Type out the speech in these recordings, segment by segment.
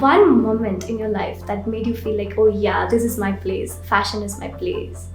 One moment in your life that made you feel like, oh yeah, this is my place. Fashion is my place.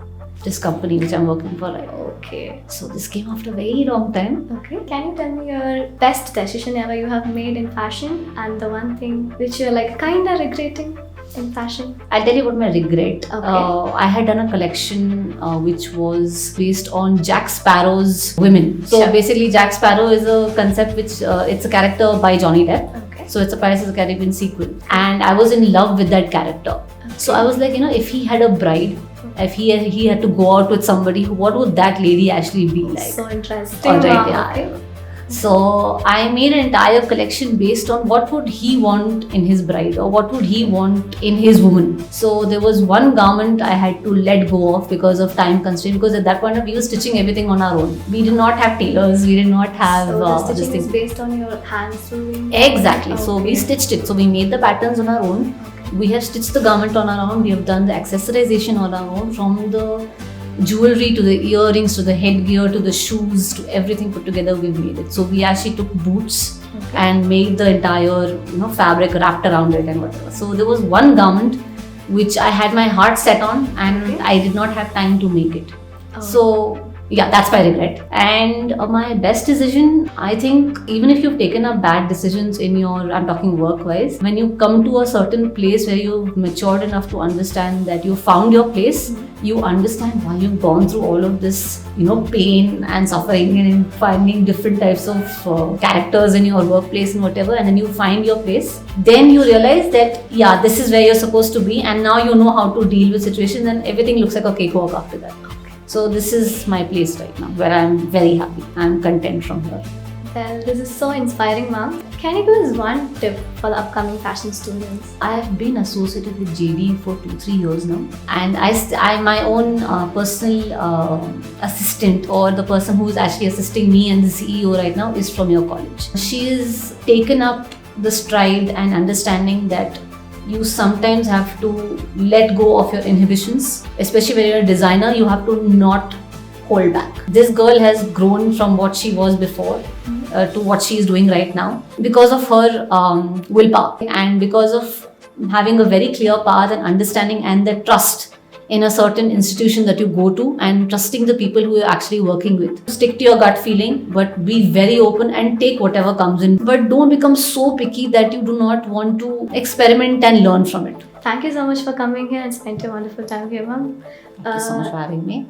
This company which I'm working for right now. Okay. So this came after a very long time. Okay. Can you tell me your best decision ever you have made in fashion and the one thing which you're like kinda regretting in fashion? I'll tell you about my regret. Okay. I had done a collection which was based on Jack Sparrow's women. So Sure. basically, Jack Sparrow is a concept which it's a character by Johnny Depp. Okay. So it's a Pirates of the Caribbean sequel, and I was in love with that character. So I was like, if he had a bride, if he had to go out with somebody, what would that lady actually be like? So interesting. Alright, Wow, yeah. okay. So I made an entire collection based on what would he want in his bride or what would he want in his woman. So there was one garment I had to let go of because of time constraint, because at that point we were stitching everything on our own. We did not have tailors, we did not have So the this stitching is thing. based on your hands doing. Exactly. So we Okay. stitched it. So we made the patterns on our own. We have stitched the garment on our own. We have done the accessorization on our own, from the jewelry to the earrings to the headgear to the shoes to everything put together. We've made it. So we actually took boots Okay. and made the entire fabric wrapped around it and whatever. So there was one garment which I had my heart set on, and Okay. I did not have time to make it. Oh. So yeah, that's my regret. And my best decision, I think, even if you've taken up bad decisions in your, I'm talking work wise, when you come to a certain place where you've matured enough to understand that you found your place, you understand why you've gone through all of this, pain and suffering and finding different types of characters in your workplace and whatever, and then you find your place. Then you realize that, yeah, this is where you're supposed to be, and now you know how to deal with situations, and everything looks like a cakewalk after that. So this is my place right now, where I'm very happy. I'm content from here. Well, this is so inspiring, ma'am. Can you give us one tip for the upcoming fashion students? I've been associated with JD for 2-3 years now, and I'm my own personal assistant, or the person who is actually assisting me and the CEO right now is from your college. She has taken up the stride and understanding that you sometimes have to let go of your inhibitions, especially when you're a designer. You have to not hold back. This girl has grown from what she was before to what she is doing right now because of her willpower, and because of having a very clear path and understanding and the trust in a certain institution that you go to, and trusting the people who you're actually working with. Stick to your gut feeling, but be very open and take whatever comes in. But don't become so picky that you do not want to experiment and learn from it. Thank you so much for coming here and spent a wonderful time here, ma'am. Thank you so much for having me.